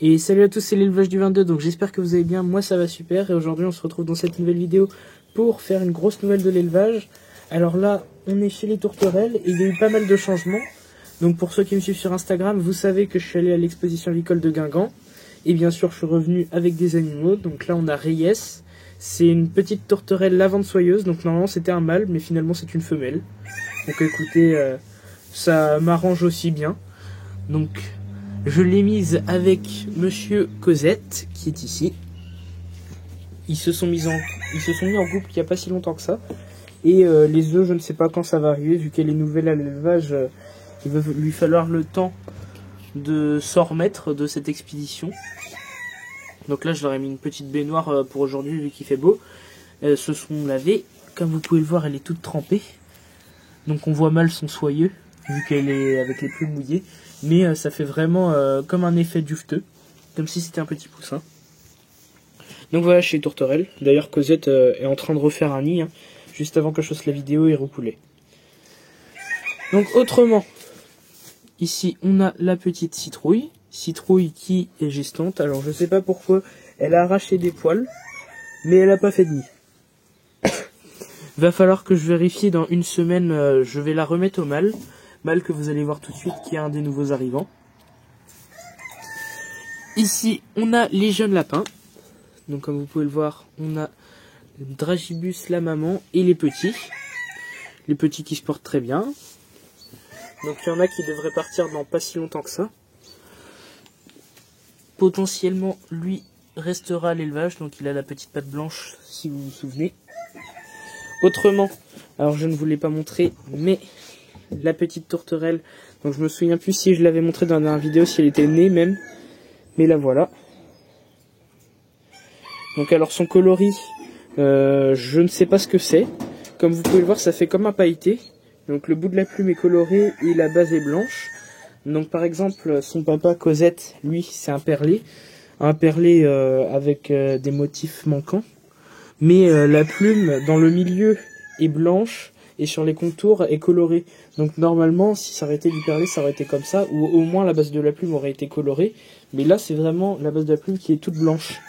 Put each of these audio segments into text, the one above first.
Et salut à tous, c'est l'élevage du 22, donc j'espère que vous allez bien, moi ça va super, et aujourd'hui on se retrouve dans cette nouvelle vidéo pour faire une grosse nouvelle de l'élevage. Alors là, on est chez les tourterelles, et il y a eu pas mal de changements. Donc pour ceux qui me suivent sur Instagram, vous savez que je suis allé à l'exposition avicole de Guingamp, et bien sûr je suis revenu avec des animaux. Donc là on a Reyes, c'est une petite tourterelle lavande soyeuse, donc normalement c'était un mâle, mais finalement c'est une femelle. Donc écoutez, ça m'arrange aussi bien. Donc je l'ai mise avec Monsieur Cosette, qui est ici. Ils se sont mis en couple il n'y a pas si longtemps que ça. Et les œufs, je ne sais pas quand ça va arriver, vu qu'elle est nouvelle à l'élevage, il va lui falloir le temps de s'en remettre de cette expédition. Donc là, je leur ai mis une petite baignoire pour aujourd'hui, vu qu'il fait beau. Elles se sont lavées. Comme vous pouvez le voir, elle est toute trempée. Donc on voit mal son soyeux, vu qu'elle est avec les plumes mouillées. Mais ça fait vraiment comme un effet dufteux, comme si c'était un petit poussin. Donc voilà, chez les tourterelles. D'ailleurs, Cosette est en train de refaire un nid, hein, juste avant que je fasse la vidéo et repouler. Donc autrement, ici on a la petite citrouille. Citrouille qui est gestante. Alors je sais pas pourquoi, elle a arraché des poils, mais elle a pas fait de nid. Va falloir que je vérifie dans une semaine, je vais la remettre au mâle. Mâle que vous allez voir tout de suite, qui est un des nouveaux arrivants. Ici, on a les jeunes lapins. Donc comme vous pouvez le voir, on a Dragibus, la maman, et les petits. Les petits qui se portent très bien. Donc il y en a qui devraient partir dans pas si longtemps que ça. Potentiellement, lui restera à l'élevage, donc il a la petite patte blanche, si vous vous souvenez. Autrement, alors je ne vous l'ai pas montré, mais la petite tourterelle, donc je me souviens plus si je l'avais montré dans la dernière vidéo, si elle était née même, mais la voilà. Donc alors son coloris, je ne sais pas ce que c'est. Comme vous pouvez le voir, ça fait comme un pailleté. Donc le bout de la plume est coloré et la base est blanche. Donc par exemple, son papa Cosette, lui, c'est un perlé. Un perlé avec des motifs manquants. Mais la plume dans le milieu est blanche et sur les contours est colorée. Donc normalement, si ça aurait été du perlé, ça aurait été comme ça, ou au moins la base de la plume aurait été colorée. Mais là, c'est vraiment la base de la plume qui est toute blanche.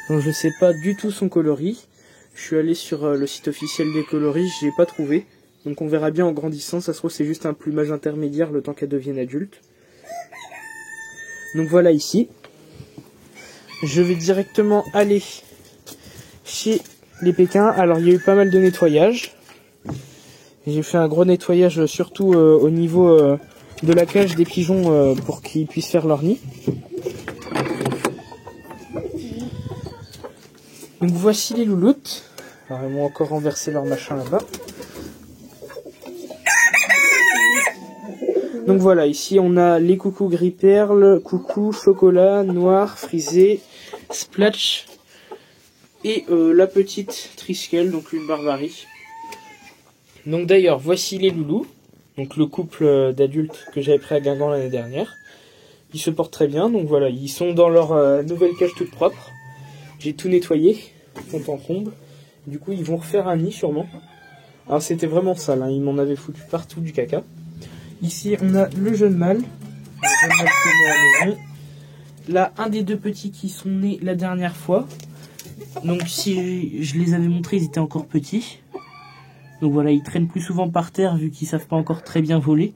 Donc je sais pas du tout son coloris. Je suis allé sur le site officiel des coloris, je l'ai pas trouvé. Donc on verra bien en grandissant, ça se trouve c'est juste un plumage intermédiaire le temps qu'elle devienne adulte. Donc voilà ici. Je vais directement aller chez les Pékins. Alors il y a eu pas mal de nettoyage. J'ai fait un gros nettoyage surtout au niveau de la cage des pigeons pour qu'ils puissent faire leur nid. Donc voici les louloutes. Alors ils m'ont encore renversé leur machin là-bas. Donc voilà, ici on a les coucous gris perle, coucou chocolat, noir, frisé, splatch et la petite triskel, donc une barbarie. Donc d'ailleurs, voici les loulous, donc le couple d'adultes que j'avais pris à Guingamp l'année dernière. Ils se portent très bien, donc voilà, ils sont dans leur nouvelle cage toute propre. J'ai tout nettoyé, fond en comble. Du coup, ils vont refaire un nid sûrement. Alors c'était vraiment sale, hein, ils m'en avaient foutu partout du caca. Ici, on a le jeune mâle. Le jeune mâle qui est né à la maison. Là, un des deux petits qui sont nés la dernière fois. Donc si je les avais montrés, ils étaient encore petits. Donc voilà, ils traînent plus souvent par terre vu qu'ils savent pas encore très bien voler.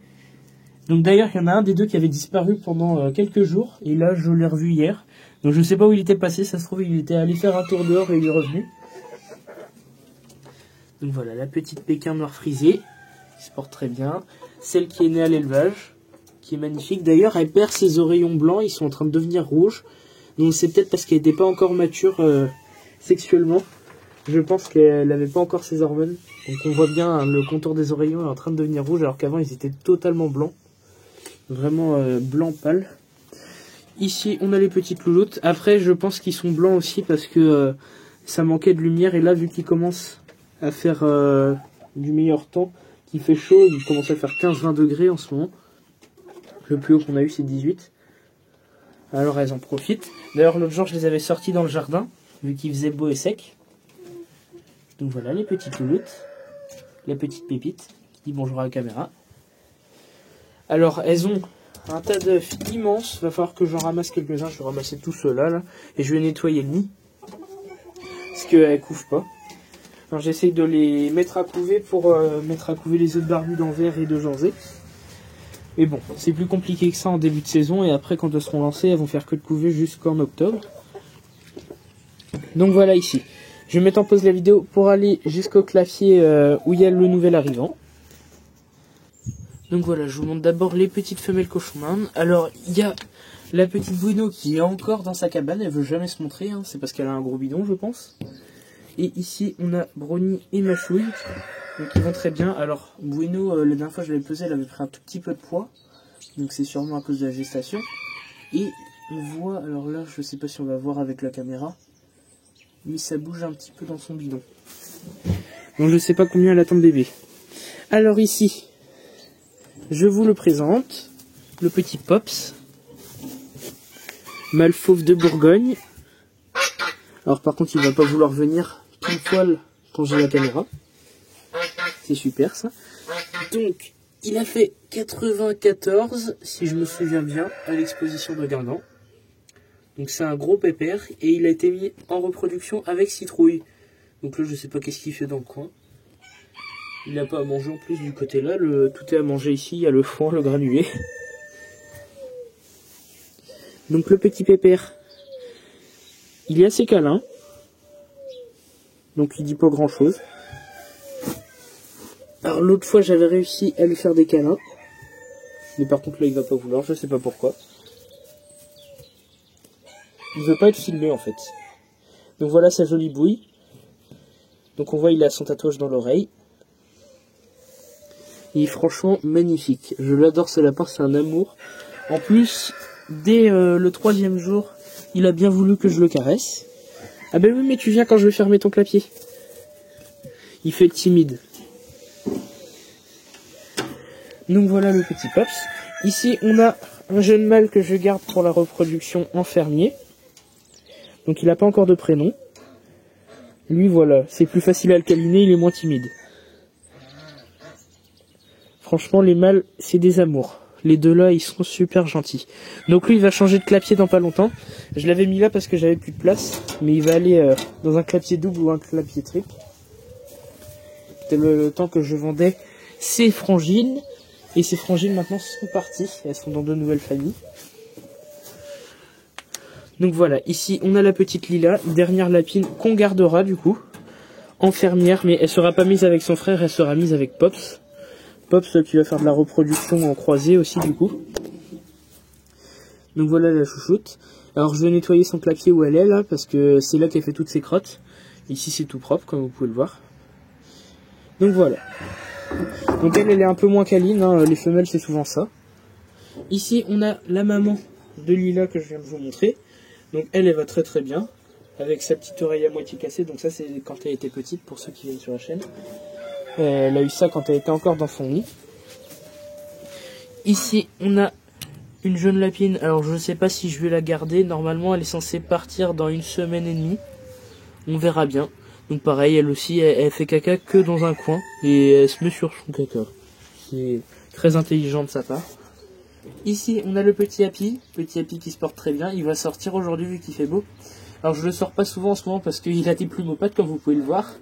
Donc d'ailleurs, il y en a un des deux qui avait disparu pendant quelques jours. Et là, je l'ai revu hier. Donc je sais pas où il était passé, ça se trouve il était allé faire un tour dehors et il est revenu. Donc voilà, la petite Pékin noir frisé, qui se porte très bien. Celle qui est née à l'élevage, qui est magnifique. D'ailleurs, elle perd ses oreillons blancs, ils sont en train de devenir rouges. Donc c'est peut-être parce qu'elle n'était pas encore mature sexuellement. Je pense qu'elle n'avait pas encore ses hormones. Donc on voit bien hein, le contour des oreillons est en train de devenir rouge, alors qu'avant ils étaient totalement blancs. Vraiment blanc pâle. Ici, on a les petites louloutes. Après, je pense qu'ils sont blancs aussi parce que ça manquait de lumière. Et là, vu qu'ils commencent à faire du meilleur temps, qu'il fait chaud, il commence à faire 15-20 degrés en ce moment. Le plus haut qu'on a eu, c'est 18. Alors, elles en profitent. D'ailleurs, l'autre jour, je les avais sorties dans le jardin, vu qu'il faisait beau et sec. Donc voilà, les petites louloutes. La petite pépite, qui dit bonjour à la caméra. Alors, elles ont un tas d'œufs immense. Va falloir que j'en ramasse quelques-uns. Je vais ramasser tout cela là. Et je vais nettoyer le nid. Parce qu'elles ne couvent pas. Alors j'essaye de les mettre à couver pour mettre à couver les œufs de barbu d'Anvers et de Janzé. Mais bon, c'est plus compliqué que ça en début de saison. Et après, quand elles seront lancées, elles vont faire que de couver jusqu'en octobre. Donc voilà ici. Je vais mettre en pause la vidéo pour aller jusqu'au clapier où il y a le nouvel arrivant. Donc voilà, je vous montre d'abord les petites femelles cochon-d'Inde. Alors, il y a la petite Bruno qui est encore dans sa cabane. Elle veut jamais se montrer, hein. C'est parce qu'elle a un gros bidon, je pense. Et ici, on a Brony et Machouille. Donc ils vont très bien. Alors, Bruno, la dernière fois je l'avais pesé, elle avait pris un tout petit peu de poids. Donc c'est sûrement à cause de la gestation. Et on voit, alors là, je sais pas si on va voir avec la caméra, mais ça bouge un petit peu dans son bidon. Donc je sais pas combien elle attend de bébé. Alors ici, je vous le présente, le petit Pops, mâle fauve de Bourgogne. Alors par contre il va pas vouloir venir pile poil quand j'ai la caméra. C'est super ça. Donc il a fait 94 si je me souviens bien à l'exposition de Guingamp. Donc c'est un gros pépère et il a été mis en reproduction avec citrouille. Donc là je sais pas qu'est-ce qu'il fait dans le coin. Il n'a pas à manger en plus du côté là, tout est à manger ici, il y a le foin, le granulé. Donc le petit pépère, il est assez câlin. Donc il dit pas grand chose. Alors l'autre fois j'avais réussi à lui faire des câlins. Mais par contre là il va pas vouloir, je sais pas pourquoi. Il veut pas être filmé en fait. Donc voilà sa jolie bouille. Donc on voit il a son tatouage dans l'oreille. Il est franchement magnifique. Je l'adore ce lapin, c'est un amour. En plus, dès le 3e jour, il a bien voulu que je le caresse. Ah ben oui mais tu viens quand je vais fermer ton clapier. Il fait timide. Donc voilà le petit Pops. Ici on a un jeune mâle que je garde pour la reproduction en fermier. Donc il n'a pas encore de prénom. Lui voilà, c'est plus facile à le câliner, il est moins timide. Franchement les mâles c'est des amours. Les deux là ils sont super gentils. Donc lui il va changer de clapier dans pas longtemps. Je l'avais mis là parce que j'avais plus de place. Mais il va aller dans un clapier double ou un clapier triple. C'était le temps que je vendais ses frangines. Et ces frangines maintenant sont parties. Elles sont dans de nouvelles familles. Donc voilà, ici on a la petite Lila, dernière lapine qu'on gardera du coup. En fermière, mais elle sera pas mise avec son frère, elle sera mise avec Pops. Pops qui va faire de la reproduction en croisée aussi du coup. Donc voilà la chouchoute. Alors je vais nettoyer son clapier où elle est là, parce que c'est là qu'elle fait toutes ses crottes. Ici c'est tout propre comme vous pouvez le voir. Donc voilà. Donc elle est un peu moins câline, hein. Les femelles c'est souvent ça. Ici on a la maman de Lila que je viens de vous montrer. Donc elle va très très bien, avec sa petite oreille à moitié cassée. Donc ça c'est quand elle était petite pour ceux qui viennent sur la chaîne. Elle a eu ça quand elle était encore dans son nid. Ici on a une jeune lapine, alors je ne sais pas si je vais la garder. Normalement elle est censée partir dans 1 semaine et demie. On verra bien. Donc pareil, elle aussi, elle fait caca que dans un coin. Et elle se met sur son caca. C'est très intelligent de sa part. Ici, on a le petit Happy. Petit Happy qui se porte très bien. Il va sortir aujourd'hui vu qu'il fait beau. Alors je le sors pas souvent en ce moment parce qu'il a des plumes aux pattes comme vous pouvez le voir.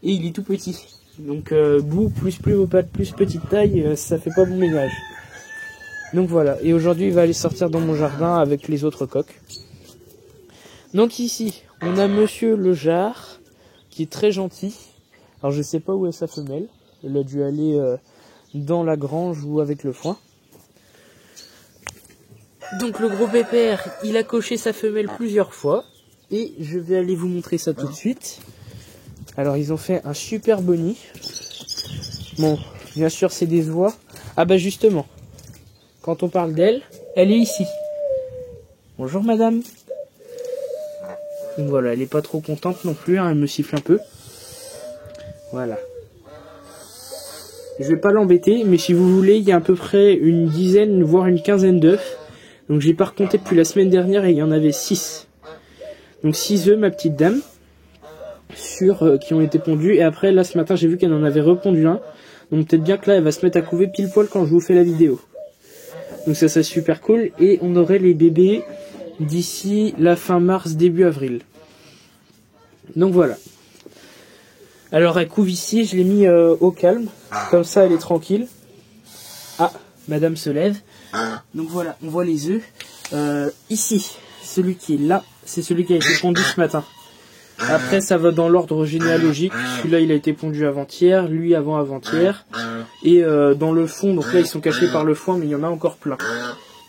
Et il est tout petit. Donc bout plus plumes aux pattes plus petite taille, ça fait pas bon ménage. Donc voilà. Et aujourd'hui, il va aller sortir dans mon jardin avec les autres coqs. Donc ici, on a Monsieur le Jard, qui est très gentil. Alors je sais pas où est sa femelle. Elle a dû aller dans la grange ou avec le foin. Donc le gros pépère, il a coché sa femelle plusieurs fois. Et je vais aller vous montrer ça tout de suite. Alors ils ont fait un super beau nid. Bon, bien sûr c'est des oies. Ah bah justement, quand on parle d'elle, elle est ici. Bonjour madame. Donc voilà, elle est pas trop contente non plus, hein, elle me siffle un peu. Voilà. Je vais pas l'embêter, mais si vous voulez, il y a à peu près une dizaine, voire une quinzaine d'œufs. Donc j'ai pas recompté depuis la semaine dernière et il y en avait 6. Donc 6 œufs, ma petite dame, qui ont été pondus. Et après, là ce matin, j'ai vu qu'elle en avait repondu un. Donc peut-être bien que là, elle va se mettre à couver pile poil quand je vous fais la vidéo. Donc ça serait super cool. Et on aurait les bébés d'ici la fin mars, début avril. Donc voilà. Alors elle couve ici, je l'ai mis au calme. Comme ça elle est tranquille. Ah, madame se lève. Donc voilà, on voit les œufs. Ici, celui qui est là, c'est celui qui a été pondu ce matin. Après, ça va dans l'ordre généalogique. Celui-là, il a été pondu avant-hier, lui avant-avant-hier. Et dans le fond, donc là, ils sont cachés par le foin, mais il y en a encore plein.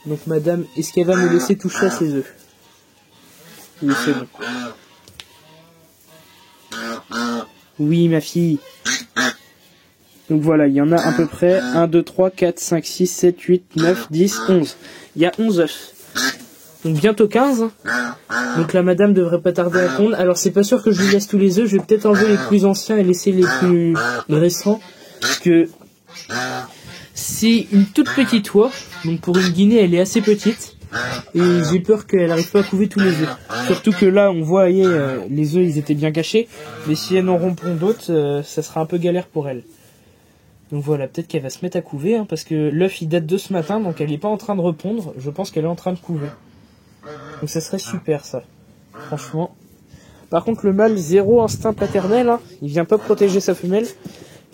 Donc madame, est-ce qu'elle va me laisser toucher à ses œufs? Oui, c'est bon. Oui, ma fille. Donc voilà, il y en a à peu près 1, 2, 3, 4, 5, 6, 7, 8, 9, 10, 11. Il y a 11 œufs. Donc bientôt 15. Donc la madame devrait pas tarder à pondre. Alors c'est pas sûr que je lui laisse tous les œufs. Je vais peut-être enlever les plus anciens et laisser les plus récents. Parce que c'est une toute petite oie. Donc pour une guinée, elle est assez petite. Et j'ai peur qu'elle n'arrive pas à couver tous les œufs. Surtout que là, on voit, les œufs, ils étaient bien cachés. Mais si elles n'en rompont d'autres, ça sera un peu galère pour elle. Donc voilà, peut-être qu'elle va se mettre à couver, hein, parce que l'œuf il date de ce matin, donc elle n'est pas en train de repondre, je pense qu'elle est en train de couver. Donc ça serait super ça, franchement. Par contre le mâle, zéro instinct paternel, hein, il vient pas protéger sa femelle.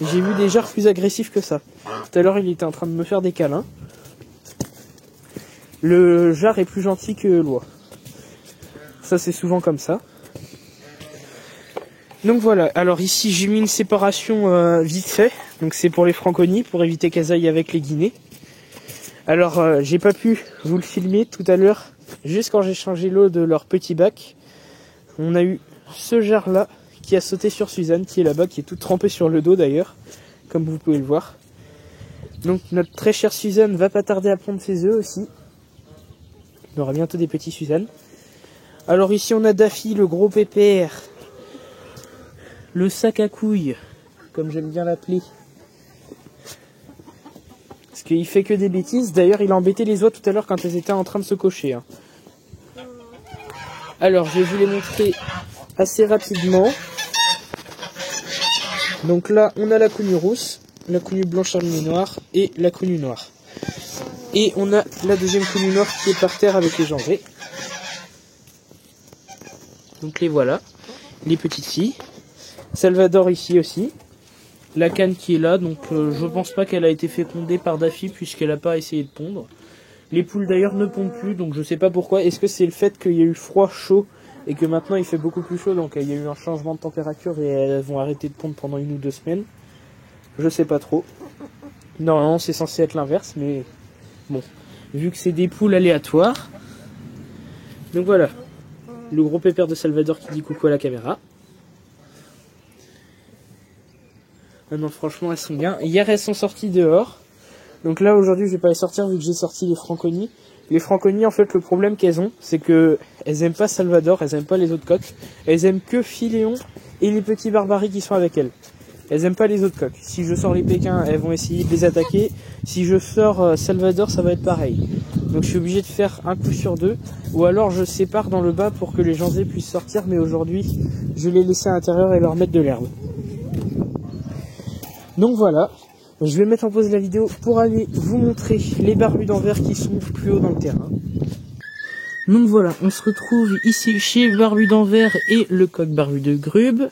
J'ai vu des jarres plus agressifs que ça. Tout à l'heure il était en train de me faire des câlins. Le jar est plus gentil que l'oie. Ça c'est souvent comme ça. Donc voilà, alors ici j'ai mis une séparation vite fait, donc c'est pour les franconies, pour éviter qu'elles aillent avec les guinées. Alors j'ai pas pu vous le filmer tout à l'heure, juste quand j'ai changé l'eau de leur petit bac. On a eu ce jar là qui a sauté sur Suzanne, qui est là-bas, qui est toute trempée sur le dos d'ailleurs, comme vous pouvez le voir. Donc notre très chère Suzanne va pas tarder à pondre ses œufs aussi. Il y aura bientôt des petits Suzanne. Alors ici on a Daffy, le gros pépère. Le sac à couilles, comme j'aime bien l'appeler. Parce qu'il fait que des bêtises. D'ailleurs, il a embêté les oies tout à l'heure quand elles étaient en train de se cocher. Hein. Alors, je vais vous les montrer assez rapidement. Donc là, on a la counue rousse, la counue blanche arminée noire et la counue noire. Et on a la deuxième counue noire qui est par terre avec les jambrées. Donc les voilà, les petites filles. Salvador ici aussi. La canne qui est là, donc je pense pas qu'elle a été fécondée par Daffy puisqu'elle n'a pas essayé de pondre. Les poules d'ailleurs ne pondent plus, donc je sais pas pourquoi. Est-ce que c'est le fait qu'il y a eu froid, chaud et que maintenant il fait beaucoup plus chaud, donc il y a eu un changement de température et elles vont arrêter de pondre pendant 1 ou 2 semaines? Je sais pas trop. Normalement c'est censé être l'inverse, mais bon, vu que c'est des poules aléatoires. Donc voilà, le gros pépère de Salvador qui dit coucou à la caméra. Ah non, franchement, elles sont bien. Hier, elles sont sorties dehors. Donc là, aujourd'hui, je vais pas les sortir vu que j'ai sorti les franconies. Les franconies, en fait, le problème qu'elles ont, c'est que elles aiment pas Salvador, elles aiment pas les autres coqs. Elles aiment que Philéon et les petits barbaries qui sont avec elles. Elles aiment pas les autres coqs. Si je sors les Pékins, elles vont essayer de les attaquer. Si je sors Salvador, ça va être pareil. Donc je suis obligé de faire un coup sur 2. Ou alors je sépare dans le bas pour que les janzés puissent sortir. Mais aujourd'hui, je vais les laisser à l'intérieur et leur mettre de l'herbe. Donc voilà, je vais mettre en pause la vidéo pour aller vous montrer les barbus d'Anvers qui sont plus haut dans le terrain. Donc voilà, on se retrouve ici chez Barbu d'Anvers et le coq barbu de Grube.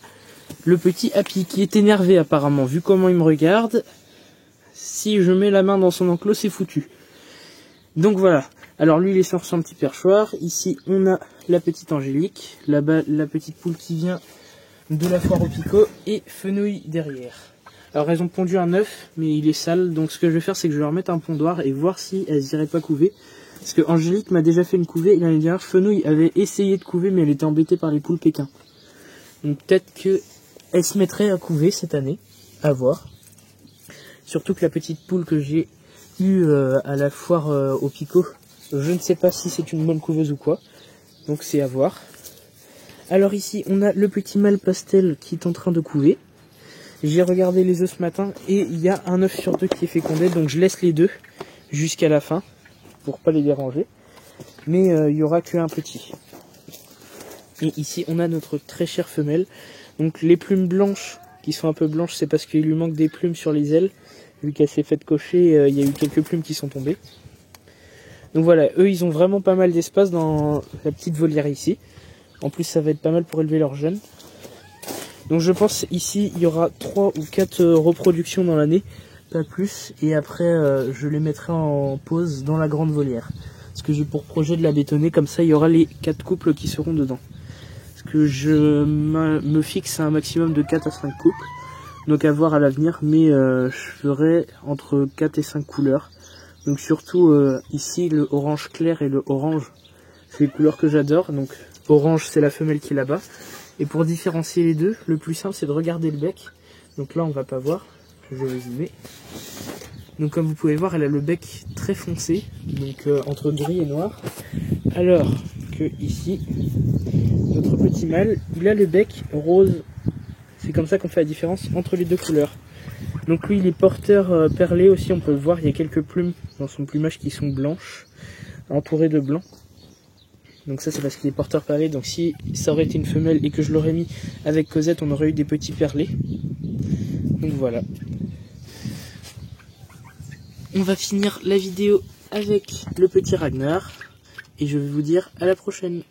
Le petit Happy qui est énervé apparemment, vu comment il me regarde. Si je mets la main dans son enclos, c'est foutu. Donc voilà, alors lui il est sur son petit perchoir. Ici on a la petite Angélique, là-bas la petite poule qui vient de la foire au Picot et Fenouil derrière. Alors elles ont pondu un œuf, mais il est sale, donc ce que je vais faire c'est que je vais leur mettre un pondoir et voir si elles iraient pas couver. Parce que Angélique m'a déjà fait une couvée, et l'année dernière Fenouil avait essayé de couver, mais elle était embêtée par les poules Pékin. Donc peut-être qu'elle se mettrait à couver cette année, à voir. Surtout que la petite poule que j'ai eue à la foire au Picot, je ne sais pas si c'est une bonne couveuse ou quoi, donc c'est à voir. Alors ici on a le petit mâle pastel qui est en train de couver. J'ai regardé les œufs ce matin et il y a un œuf sur 2 qui est fécondé, donc je laisse les 2 jusqu'à la fin pour pas les déranger. Mais il y aura qu'un petit. Et ici on a notre très chère femelle. Donc les plumes blanches qui sont un peu blanches, c'est parce qu'il lui manque des plumes sur les ailes. Vu qu'elle s'est faite cocher, il y a eu quelques plumes qui sont tombées. Donc voilà, eux ils ont vraiment pas mal d'espace dans la petite volière ici. En plus ça va être pas mal pour élever leurs jeunes. Donc je pense ici il y aura 3 ou 4 reproductions dans l'année, pas plus. Et après je les mettrai en pause dans la grande volière. Parce que j'ai pour projet de la bétonner, comme ça il y aura les 4 couples qui seront dedans. Parce que je me fixe à un maximum de 4 à 5 couples. Donc à voir à l'avenir, mais je ferai entre 4 et 5 couleurs. Donc surtout ici le orange clair et le orange, c'est les couleurs que j'adore. Donc orange c'est la femelle qui est là-bas. Et pour différencier les deux, le plus simple c'est de regarder le bec. Donc là on va pas voir, je vais zoomer. Donc comme vous pouvez voir elle a le bec très foncé, donc entre gris et noir. Alors que ici, notre petit mâle, il a le bec rose. C'est comme ça qu'on fait la différence entre les deux couleurs. Donc lui il est porteur perlé aussi, on peut le voir, il y a quelques plumes dans son plumage qui sont blanches, entourées de blanc. Donc ça c'est parce qu'il est porteur perlé, donc si ça aurait été une femelle et que je l'aurais mis avec Cosette, on aurait eu des petits perlés. Donc voilà. On va finir la vidéo avec le petit Ragnar, et je vais vous dire à la prochaine.